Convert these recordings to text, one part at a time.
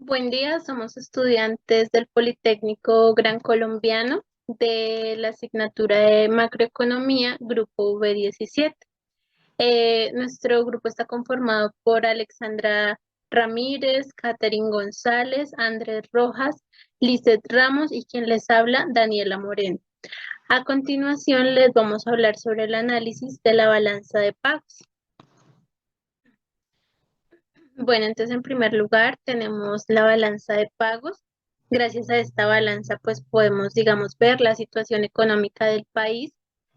Buen día, somos estudiantes del Politécnico Gran Colombiano de la asignatura de Macroeconomía, Grupo V17. Nuestro grupo está conformado por Alexandra Ramírez, Catherine González, Andrés Rojas, Lizeth Ramos y quien les habla, Daniela Moreno. A continuación les vamos a hablar sobre el análisis de la balanza de pagos. Bueno, entonces en primer lugar tenemos la balanza de pagos. Gracias a esta balanza pues podemos, digamos, ver la situación económica del país.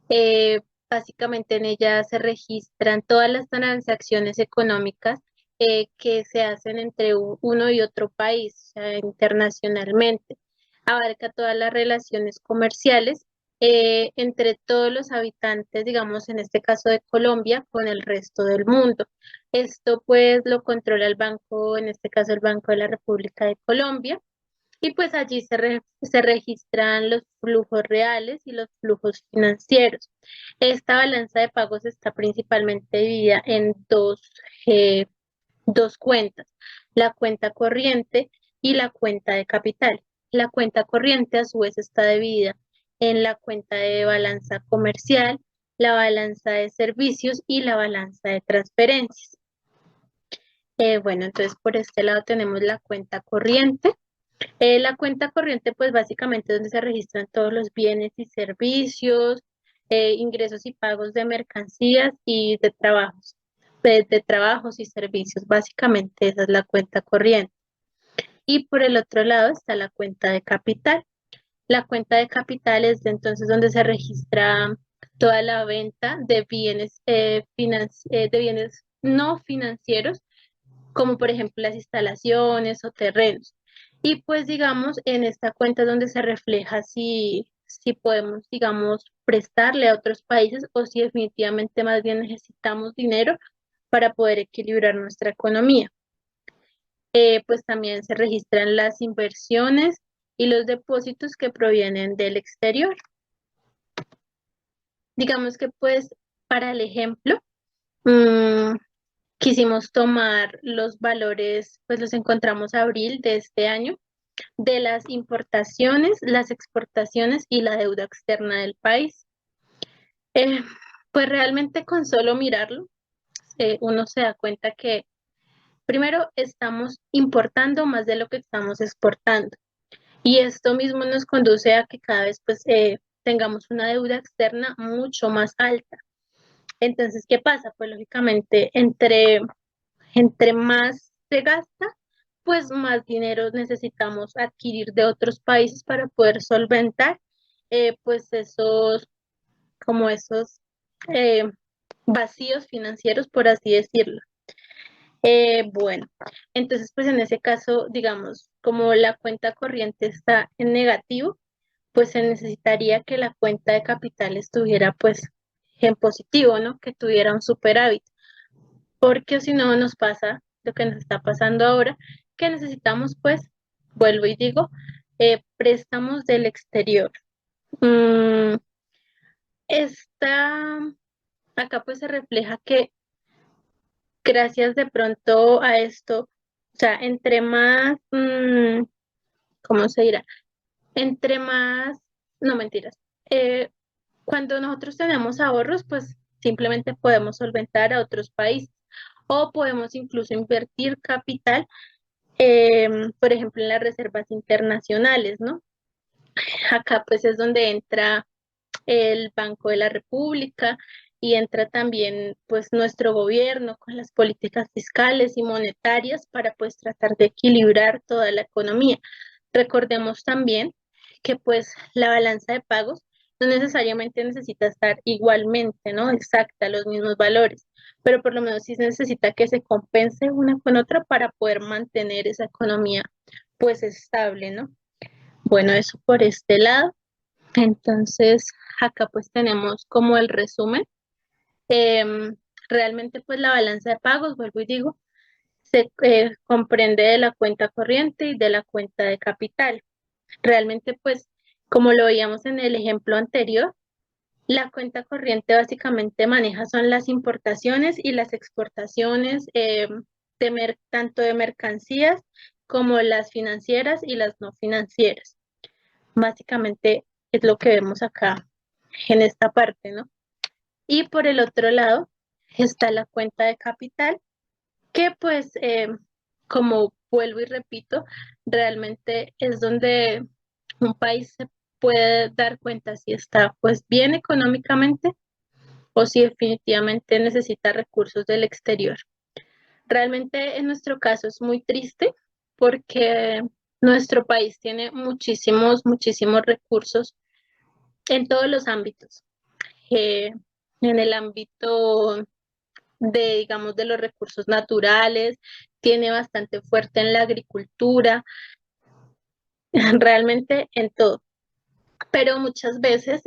Eh, Básicamente en ella se registran todas las transacciones económicas que se hacen entre uno y otro país, o sea, internacionalmente. Abarca todas las relaciones comerciales entre todos los habitantes, digamos, en este caso de Colombia, con el resto del mundo. Esto pues lo controla el banco, en este caso el Banco de la República de Colombia, y pues allí se registran los flujos reales y los flujos financieros. Esta balanza de pagos está principalmente dividida en eh, dos cuentas, la cuenta corriente y la cuenta de capital. La cuenta corriente a su vez está dividida en la cuenta de balanza comercial, la balanza de servicios y la balanza de transferencias. Bueno, entonces por este lado tenemos la cuenta corriente. La cuenta corriente, pues básicamente es donde se registran todos los bienes y servicios, ingresos y pagos de mercancías y de trabajos, de trabajos y servicios. Básicamente esa es la cuenta corriente. Y por el otro lado está la cuenta de capital. La cuenta de capital es de entonces donde se registra toda la venta de bienes, de bienes no financieros como por ejemplo las instalaciones o terrenos. Y pues digamos, en esta cuenta es donde se refleja si podemos, digamos, prestarle a otros países o si definitivamente más bien necesitamos dinero para poder equilibrar nuestra economía. Pues también se registran las inversiones y los depósitos que provienen del exterior. Digamos que pues para el ejemplo, mm, quisimos tomar los valores, pues los encontramos abril de este año, de las importaciones, las exportaciones y la deuda externa del país. Eh, pues realmente con solo mirarlo, uno se da cuenta que primero estamos importando más de lo que estamos exportando. Y esto mismo nos conduce a que cada vez pues tengamos una deuda externa mucho más alta. Entonces, ¿qué pasa? Pues lógicamente entre más se gasta, pues más dinero necesitamos adquirir de otros países para poder solventar pues esos eh, vacíos financieros, por así decirlo. Bueno, entonces pues en ese caso, digamos, como la cuenta corriente está en negativo, pues se necesitaría que la cuenta de capital estuviera pues en positivo, ¿no? Que tuviera un superávit, porque si no nos pasa lo que nos está pasando ahora, que necesitamos pues, vuelvo y digo, préstamos del exterior. Mm, Esta, acá pues se refleja que gracias de pronto a esto, o sea, entre más, ¿cómo se dirá? Entre más, no mentiras, cuando nosotros tenemos ahorros, pues simplemente podemos solventar a otros países o podemos incluso invertir capital, por ejemplo, en las reservas internacionales, ¿no? Acá pues es donde entra el Banco de la República y entra también pues nuestro gobierno con las políticas fiscales y monetarias para pues tratar de equilibrar toda la economía. Recordemos también que pues la balanza de pagos no necesariamente necesita estar igualmente, ¿no? Exacta, los mismos valores, pero por lo menos sí se necesita que se compense una con otra para poder mantener esa economía pues estable, ¿no? Bueno, eso por este lado. Entonces, acá pues tenemos como el resumen. Em, Realmente pues la balanza de pagos, vuelvo y digo, se comprende de la cuenta corriente y de la cuenta de capital. Realmente pues como lo veíamos en el ejemplo anterior, la cuenta corriente básicamente maneja son las importaciones y las exportaciones tanto de mercancías como las financieras y las no financieras. Básicamente es lo que vemos acá en esta parte, ¿no? Y por el otro lado está la cuenta de capital, que pues, como vuelvo y repito, realmente es donde un país se puede dar cuenta si está pues bien económicamente o si definitivamente necesita recursos del exterior. Realmente en nuestro caso es muy triste porque nuestro país tiene muchísimos recursos en todos los ámbitos. Eh, en el ámbito de, digamos, de los recursos naturales, tiene bastante fuerte en la agricultura, realmente en todo. Pero muchas veces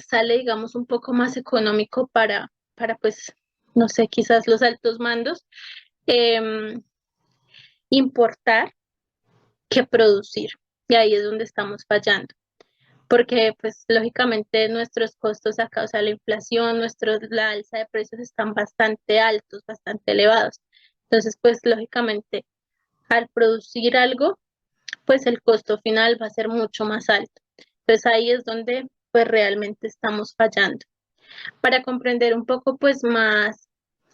sale, digamos, un poco más económico pues, no sé, quizás los altos mandos, em, importar que producir. Y ahí es donde estamos fallando. Porque, pues, lógicamente nuestros costos acá, o sea, la inflación, la alza de precios están bastante altos, bastante elevados. Entonces, pues, lógicamente, al producir algo, pues el costo final va a ser mucho más alto. Entonces, ahí es donde, pues, realmente estamos fallando. Para comprender un poco, pues, más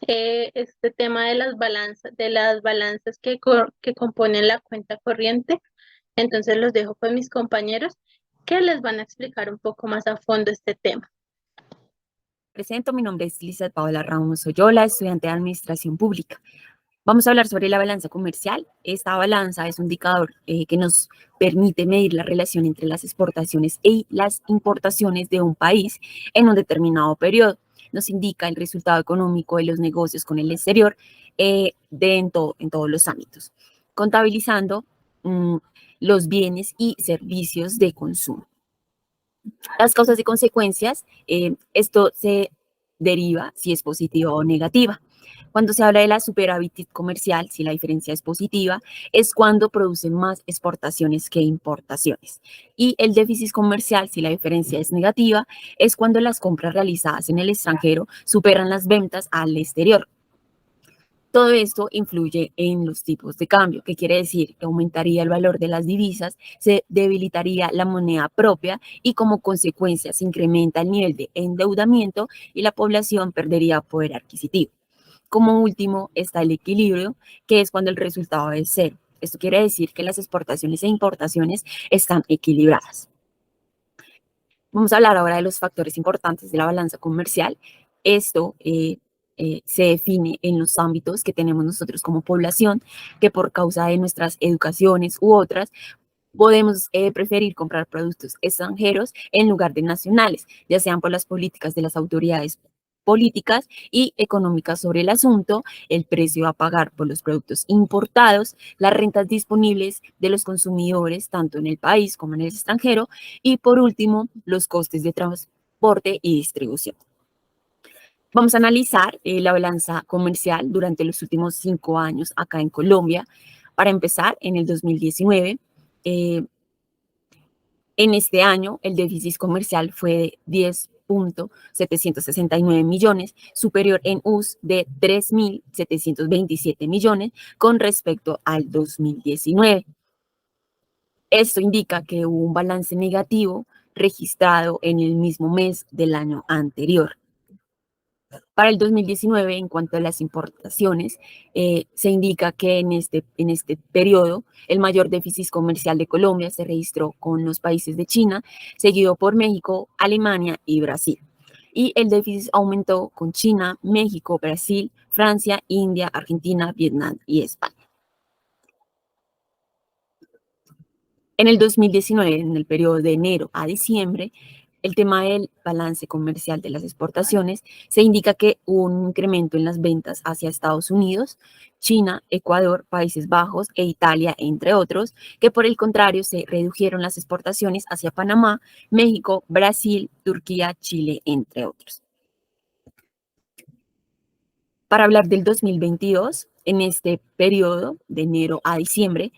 este tema de las balanzas que componen la cuenta corriente, entonces los dejo con mis compañeros que les van a explicar un poco más a fondo este tema. Presento, mi nombre es Lizeth Paola Ramos Oyola, estudiante de Administración Pública. Vamos a hablar sobre la balanza comercial. Esta balanza es un indicador que nos permite medir la relación entre las exportaciones y las importaciones de un país en un determinado periodo. Nos indica el resultado económico de los negocios con el exterior en todos los ámbitos, contabilizando los bienes y servicios de consumo. Las causas y consecuencias, esto se deriva si es positiva o negativa. Cuando se habla de la superávit comercial, si la diferencia es positiva, es cuando produce más exportaciones que importaciones. Y el déficit comercial, si la diferencia es negativa, es cuando las compras realizadas en el extranjero superan las ventas al exterior. Todo esto influye en los tipos de cambio, que quiere decir que aumentaría el valor de las divisas, se debilitaría la moneda propia y como consecuencia se incrementa el nivel de endeudamiento y la población perdería poder adquisitivo. Como último está el equilibrio, que es cuando el resultado es cero. Esto quiere decir que las exportaciones e importaciones están equilibradas. Vamos a hablar ahora de los factores importantes de la balanza comercial. Esto se define en los ámbitos que tenemos nosotros como población, que por causa de nuestras educaciones u otras, podemos preferir comprar productos extranjeros en lugar de nacionales, ya sean por las políticas de las autoridades políticas y económicas sobre el asunto, el precio a pagar por los productos importados, las rentas disponibles de los consumidores, tanto en el país como en el extranjero, y por último, los costes de transporte y distribución. Vamos a analizar la balanza comercial durante los últimos 5 años acá en Colombia. Para empezar, en el 2019, en este año, el déficit comercial fue de 10.769 millones, superior en US de 3.727 millones con respecto al 2019. Esto indica que hubo un balance negativo registrado en el mismo mes del año anterior. Para el 2019, en cuanto a las importaciones, se indica que en este periodo el mayor déficit comercial de Colombia se registró con los países de China, seguido por México, Alemania y Brasil. Y el déficit aumentó con China, México, Brasil, Francia, India, Argentina, Vietnam y España. En el 2019, en el periodo de enero a diciembre, el tema del balance comercial de las exportaciones, se indica que hubo un incremento en las ventas hacia Estados Unidos, China, Ecuador, Países Bajos e Italia, entre otros, que por el contrario se redujeron las exportaciones hacia Panamá, México, Brasil, Turquía, Chile, entre otros. Para hablar del 2022, en este periodo de enero a diciembre,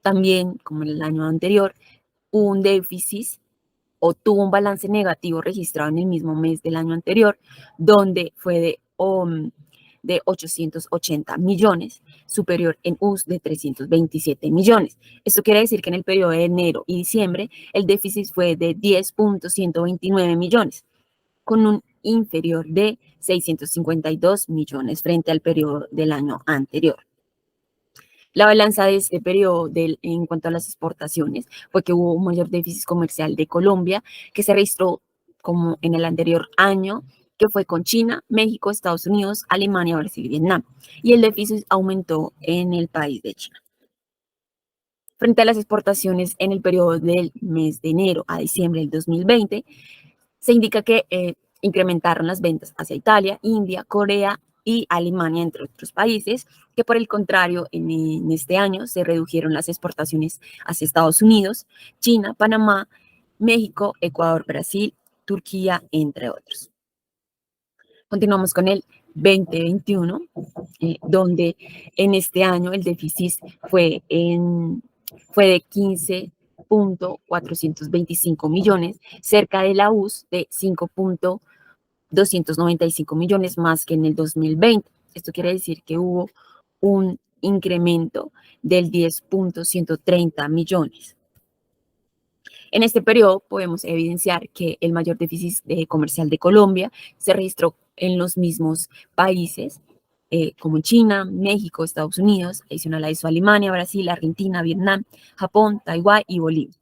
también como en el año anterior, hubo un déficit o tuvo un balance negativo registrado en el mismo mes del año anterior, donde fue de 880 millones, superior en US de 327 millones. Esto quiere decir que en el periodo de enero y diciembre el déficit fue de 10.129 millones, con un inferior de 652 millones frente al periodo del año anterior. La balanza de este periodo en cuanto a las exportaciones fue que hubo un mayor déficit comercial de Colombia, que se registró como en el anterior año, que fue con China, México, Estados Unidos, Alemania, Brasil y Vietnam. Y el déficit aumentó en el país de China. Frente a las exportaciones en el periodo del mes de enero a diciembre del 2020, se indica que incrementaron las ventas hacia Italia, India, Corea y Alemania, entre otros países, que por el contrario, en este año se redujeron las exportaciones hacia Estados Unidos, China, Panamá, México, Ecuador, Brasil, Turquía, entre otros. Continuamos con el 2021, donde en este año el déficit fue de 15.425 millones, cerca de la US de 5.295 millones más que en el 2020. Esto quiere decir que hubo un incremento del 10.130 millones. En este periodo podemos evidenciar que el mayor déficit comercial de Colombia se registró en los mismos países, como China, México, Estados Unidos, adicional a eso Alemania, Brasil, Argentina, Vietnam, Japón, Taiwán y Bolivia.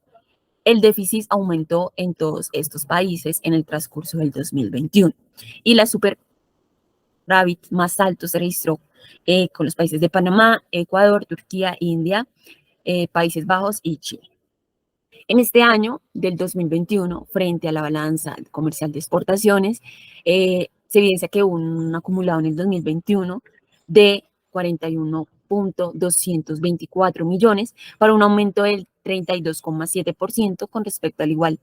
El déficit aumentó en todos estos países en el transcurso del 2021 y la superávit más alto se registró con los países de Panamá, Ecuador, Turquía, India, Países Bajos y Chile. En este año del 2021, frente a la balanza comercial de exportaciones, se evidencia que hubo un acumulado en el 2021 de 41.224 millones para un aumento del 32,7% con respecto al igual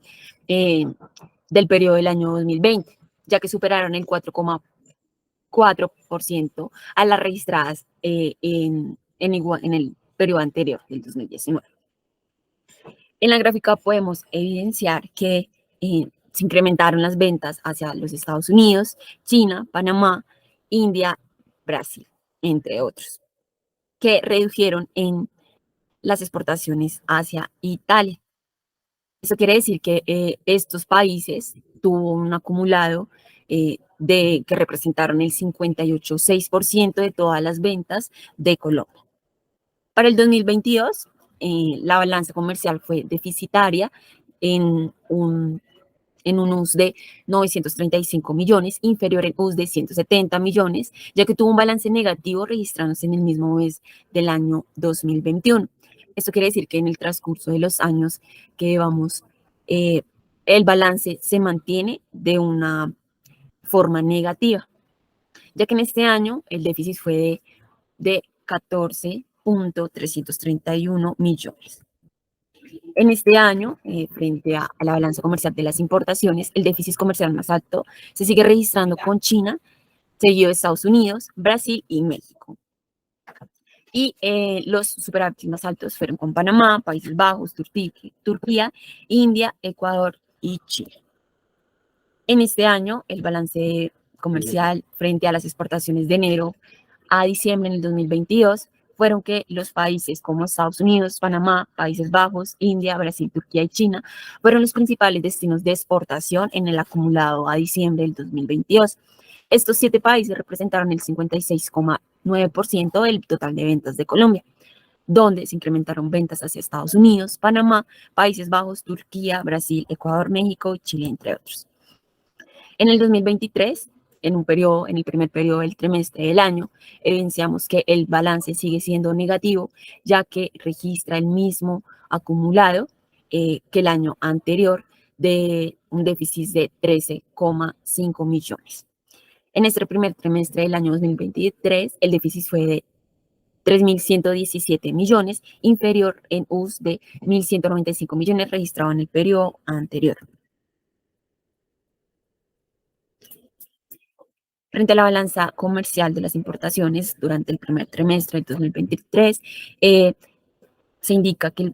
del periodo del año 2020, ya que superaron el 4,4% a las registradas en el periodo anterior, del 2019. En la gráfica podemos evidenciar que se incrementaron las ventas hacia los Estados Unidos, China, Panamá, India, Brasil, entre otros, que redujeron en las exportaciones hacia Italia. Eso quiere decir que estos países tuvo un acumulado que representaron el 58,6% de todas las ventas de Colombia. Para el 2022, la balanza comercial fue deficitaria en un US de 935 millones, inferior en US de 170 millones, ya que tuvo un balance negativo registrándose en el mismo mes del año 2021. Esto quiere decir que en el transcurso de los años que llevamos, el balance se mantiene de una forma negativa, ya que en este año el déficit fue de 14.331 millones. En este año, frente a la balanza comercial de las importaciones, el déficit comercial más alto se sigue registrando con China, seguido de Estados Unidos, Brasil y México. Y los superávit más altos fueron con Panamá, Países Bajos, Turquía, India, Ecuador y Chile. En este año, el balance comercial frente a las exportaciones de enero a diciembre en el 2022 fueron que los países como Estados Unidos, Panamá, Países Bajos, India, Brasil, Turquía y China fueron los principales destinos de exportación en el acumulado a diciembre del 2022. Estos 7 países representaron el 56,9% del total de ventas de Colombia, donde se incrementaron ventas hacia Estados Unidos, Panamá, Países Bajos, Turquía, Brasil, Ecuador, México y Chile, entre otros. En el 2023, en el primer periodo del trimestre del año, evidenciamos que el balance sigue siendo negativo, ya que registra el mismo acumulado que el año anterior, de un déficit de 13,5 millones. En este primer trimestre del año 2023, el déficit fue de 3.117 millones, inferior en US de 1.195 millones registrado en el periodo anterior. Frente a la balanza comercial de las importaciones durante el primer trimestre del 2023, se indica que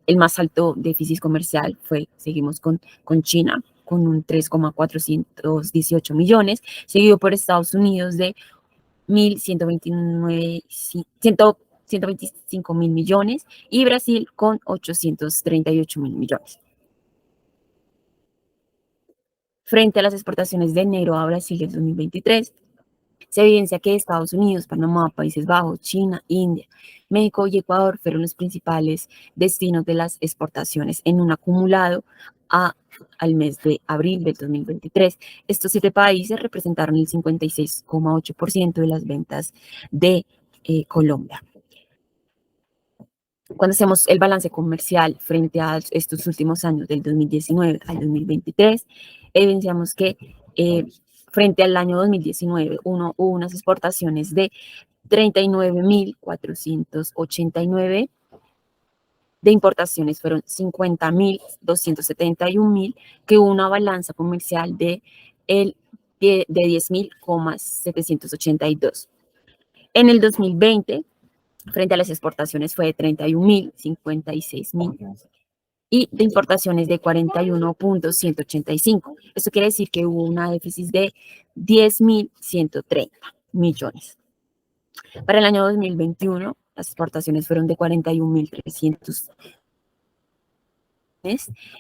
el más alto déficit comercial seguimos con China, con un 3,418 millones, seguido por Estados Unidos de 125 mil millones y Brasil con 838 mil millones. Frente a las exportaciones de enero a Brasil del 2023, se evidencia que Estados Unidos, Panamá, Países Bajos, China, India, México y Ecuador fueron los principales destinos de las exportaciones en un acumulado al mes de abril del 2023. Estos 7 países representaron el 56,8% de las ventas de Colombia. Cuando hacemos el balance comercial frente a estos últimos años, del 2019 al 2023, evidenciamos que frente al año 2019 hubo unas exportaciones de 39.489, de importaciones fueron 50.271.000, que hubo una balanza comercial de 10.782. En el 2020, frente a las exportaciones fue de 31.000, 56.000 y de importaciones de 41.185. Esto quiere decir que hubo una déficit de 10.130 millones. Para el año 2021, las exportaciones fueron de 41.300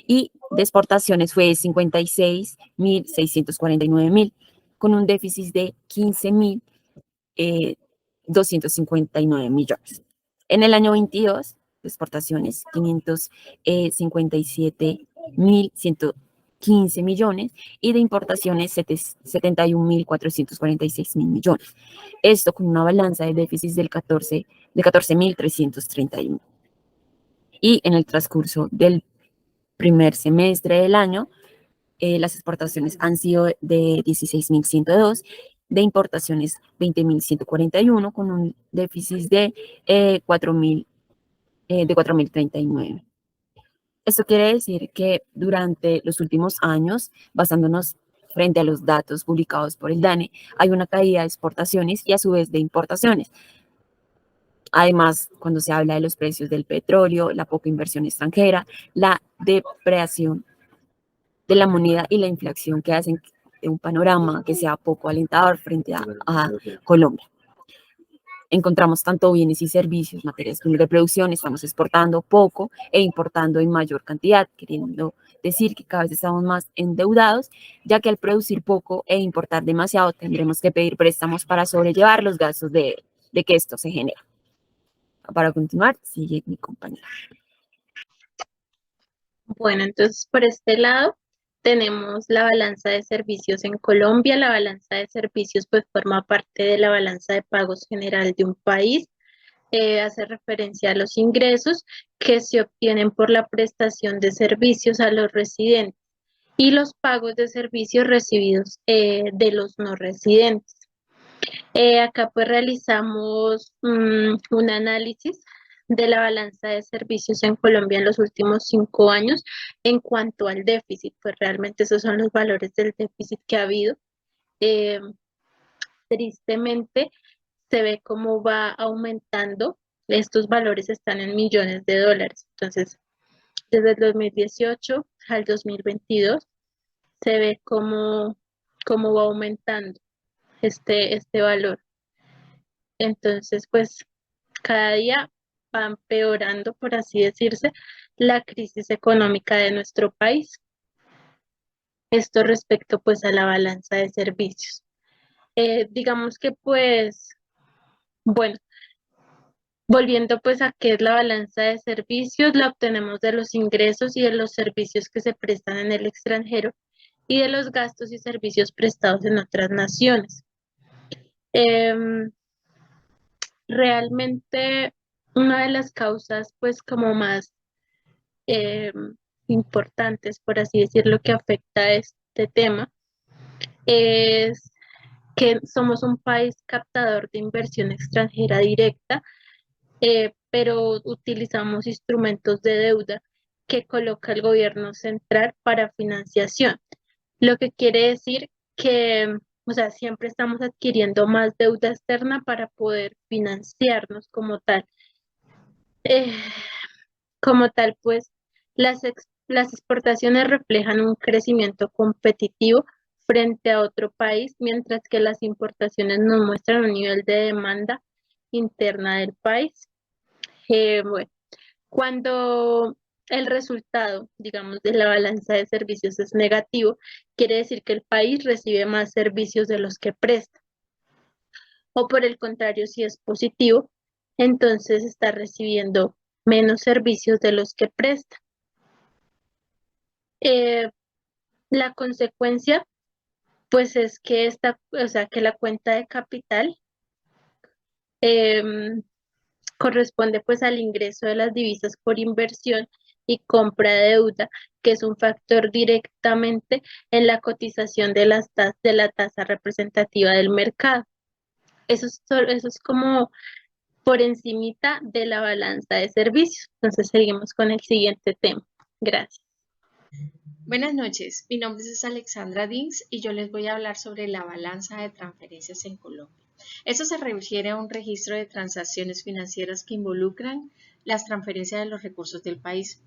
y de exportaciones fue de 56.649.000, con un déficit de 15.259 millones. En el año 22, de exportaciones 557.115 millones y de importaciones 71.446 millones. Esto con una balanza de déficit de 14.331. Y en el transcurso del primer semestre del año, las exportaciones han sido de 16.102, de importaciones 20.141, con un déficit de 4.039. Esto quiere decir que durante los últimos años, basándonos frente a los datos publicados por el DANE, hay una caída de exportaciones y a su vez de importaciones. Además, cuando se habla de los precios del petróleo, la poca inversión extranjera, la depreciación de la moneda y la inflación que hacen de un panorama que sea poco alentador frente a Colombia. Encontramos tanto bienes y servicios, materias de producción, estamos exportando poco e importando en mayor cantidad, queriendo decir que cada vez estamos más endeudados, ya que al producir poco e importar demasiado tendremos que pedir préstamos para sobrellevar los gastos de que esto se genera. Para continuar, sigue mi compañera. Bueno, entonces por este lado tenemos la balanza de servicios en Colombia. La balanza de servicios pues forma parte de la balanza de pagos general de un país. Hace referencia a los ingresos que se obtienen por la prestación de servicios a los residentes y los pagos de servicios recibidos de los no residentes. Acá pues realizamos un análisis de la balanza de servicios en Colombia en los últimos 5 años en cuanto al déficit, pues realmente esos son los valores del déficit que ha habido. Tristemente se ve cómo va aumentando, estos valores están en millones de dólares, entonces desde el 2018 al 2022 se ve cómo va aumentando este valor. Entonces, pues cada día va empeorando, por así decirse, la crisis económica de nuestro país. Esto respecto pues a la balanza de servicios. Digamos que pues, bueno, volviendo pues a qué es la balanza de servicios, la obtenemos de los ingresos y de los servicios que se prestan en el extranjero y de los gastos y servicios prestados en otras naciones. Realmente una de las causas pues como más importantes, por así decirlo, que afecta a este tema es que somos un país captador de inversión extranjera directa, pero utilizamos instrumentos de deuda que coloca el gobierno central para financiación, lo que quiere decir que, o sea, siempre estamos adquiriendo más deuda externa para poder financiarnos como tal. Eh, Como tal, pues las exportaciones reflejan un crecimiento competitivo frente a otro país, mientras que las importaciones nos muestran un nivel de demanda interna del país. Bueno, cuando el resultado, digamos, de la balanza de servicios es negativo, quiere decir que el país recibe más servicios de los que presta. O por el contrario, si es positivo, entonces está recibiendo menos servicios de los que presta. Eh, la consecuencia, pues es que o sea, que la cuenta de capital em, corresponde pues al ingreso de las divisas por inversión y compra de deuda, que es un factor directamente en la cotización de de la tasa representativa del mercado. Eso es como por encimita de la balanza de servicios. Entonces seguimos con el siguiente tema. Gracias. Buenas noches, mi nombre es Alexandra Dings y yo les voy a hablar sobre la balanza de transferencias en Colombia. Esto se refiere a un registro de transacciones financieras que involucran las transferencias de los recursos del país.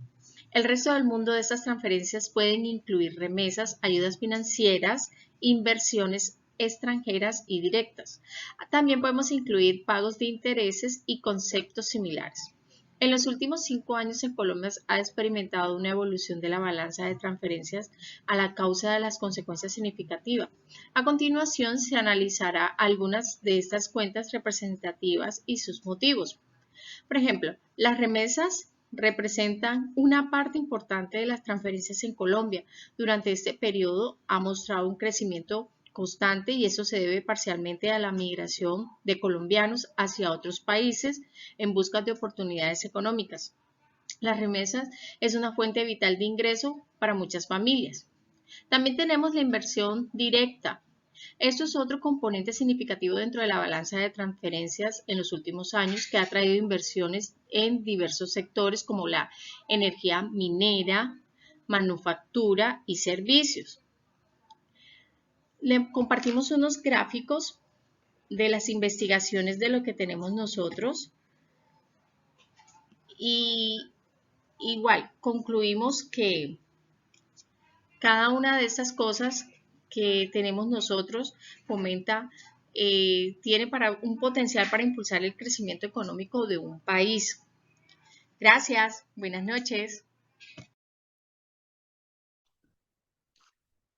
El resto del mundo de estas transferencias pueden incluir remesas, ayudas financieras, inversiones extranjeras y directas. También podemos incluir pagos de intereses y conceptos similares. En los últimos 5 años en Colombia ha experimentado una evolución de la balanza de transferencias a la causa de las consecuencias significativas. A continuación se analizará algunas de estas cuentas representativas y sus motivos. Por ejemplo, las remesas representan una parte importante de las transferencias en Colombia. Durante este periodo ha mostrado un crecimiento constante y eso se debe parcialmente a la migración de colombianos hacia otros países en busca de oportunidades económicas. Las remesas es una fuente vital de ingreso para muchas familias. También tenemos la inversión directa. Esto es otro componente significativo dentro de la balanza de transferencias en los últimos años que ha traído inversiones en diversos sectores como la energía minera, manufactura y servicios. Le compartimos unos gráficos de las investigaciones de lo que tenemos nosotros y igual concluimos que cada una de estas cosas que tenemos nosotros fomenta, tiene un potencial para impulsar el crecimiento económico de un país. Gracias, buenas noches.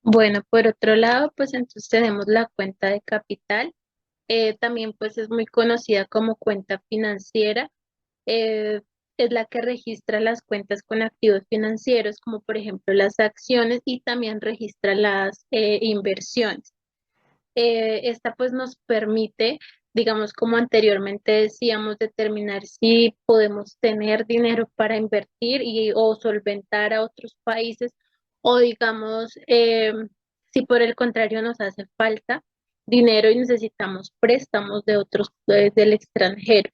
Bueno, por otro lado, pues entonces tenemos la cuenta de capital. También pues es muy conocida como cuenta financiera. eh, es la que registra las cuentas con activos financieros, como por ejemplo las acciones, y también registra las inversiones. Esta pues nos permite, digamos, como anteriormente decíamos, determinar si podemos tener dinero para invertir o solventar a otros países, o digamos, si por el contrario nos hace falta dinero y necesitamos préstamos de del extranjero.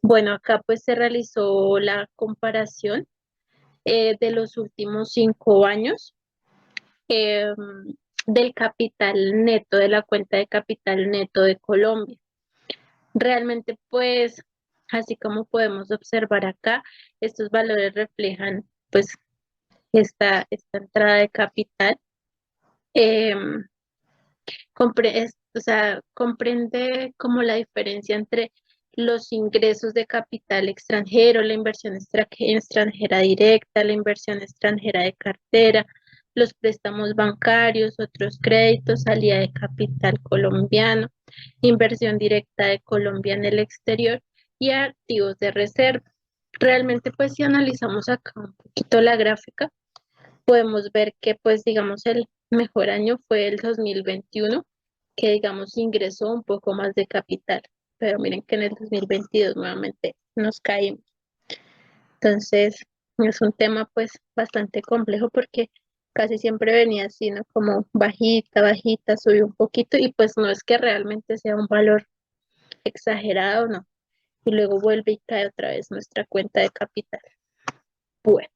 Bueno, acá pues se realizó la comparación de los últimos 5 años, em, del capital neto, de la cuenta de capital neto de Colombia. Realmente, pues, así como podemos observar acá, estos valores reflejan, pues, esta entrada de capital. em, o sea, comprende como la diferencia entre los ingresos de capital extranjero, la inversión extranjera directa, la inversión extranjera de cartera, los préstamos bancarios, otros créditos, salida de capital colombiano, inversión directa de Colombia en el exterior y activos de reserva. Realmente, pues si analizamos acá un poquito la gráfica, podemos ver que, pues digamos, el mejor año fue el 2021, que digamos ingresó un poco más de capital, pero miren que en el 2022 nuevamente nos caímos. Entonces, es un tema pues bastante complejo porque casi siempre venía así, ¿no? Como bajita, bajita, subió un poquito y pues no es que realmente sea un valor exagerado, no. Y luego vuelve y cae otra vez nuestra cuenta de capital. Bueno,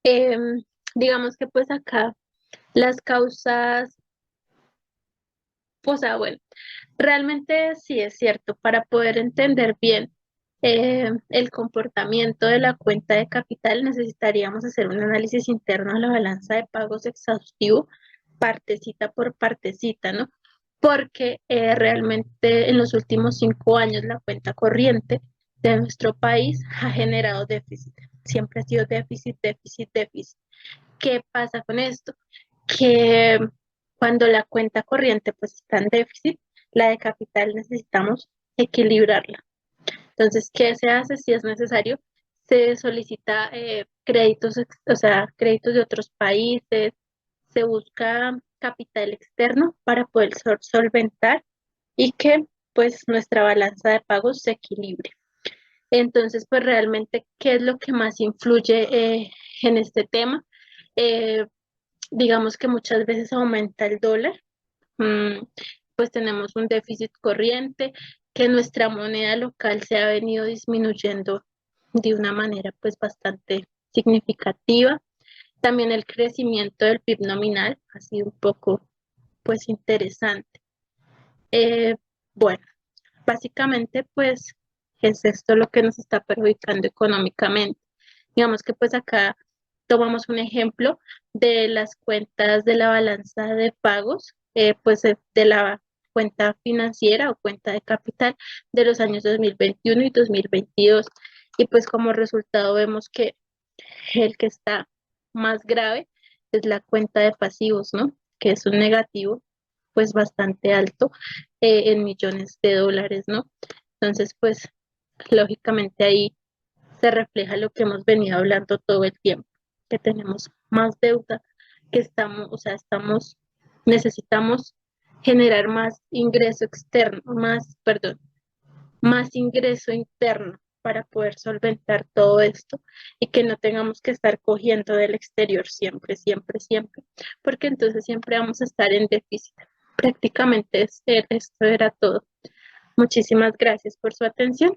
em, digamos que pues acá las causas, o sea, bueno, realmente sí es cierto, para poder entender bien el comportamiento de la cuenta de capital, necesitaríamos hacer un análisis interno a la balanza de pagos exhaustivo, partecita por partecita, ¿no? Porque realmente en los últimos 5 años la cuenta corriente de nuestro país ha generado déficit. Siempre ha sido déficit, déficit, déficit. ¿Qué pasa con esto? Que cuando la cuenta corriente pues está en déficit, la de capital necesitamos equilibrarla. Entonces, ¿qué se hace si es necesario? Se solicita créditos, o sea, créditos de otros países, se busca capital externo para poder solventar y que pues nuestra balanza de pagos se equilibre. Entonces, pues realmente, ¿qué es lo que más influye en este tema? Eh, digamos que muchas veces aumenta el dólar, mm, pues tenemos un déficit corriente, que nuestra moneda local se ha venido disminuyendo de una manera pues bastante significativa. También el crecimiento del PIB nominal ha sido un poco pues interesante. Eh, bueno, básicamente pues es esto lo que nos está perjudicando económicamente. Digamos que pues acá tomamos un ejemplo de las cuentas de la balanza de pagos, pues de la cuenta financiera o cuenta de capital de los años 2021 y 2022. Y pues como resultado vemos que el que está más grave es la cuenta de pasivos, ¿no? Que es un negativo pues bastante alto en millones de dólares, ¿no? Entonces pues lógicamente ahí se refleja lo que hemos venido hablando todo el tiempo, que tenemos más deuda, que estamos, o sea, necesitamos generar más ingreso externo, más ingreso interno para poder solventar todo esto y que no tengamos que estar cogiendo del exterior siempre, siempre, siempre, porque entonces siempre vamos a estar en déficit. Prácticamente esto era todo. Muchísimas gracias por su atención.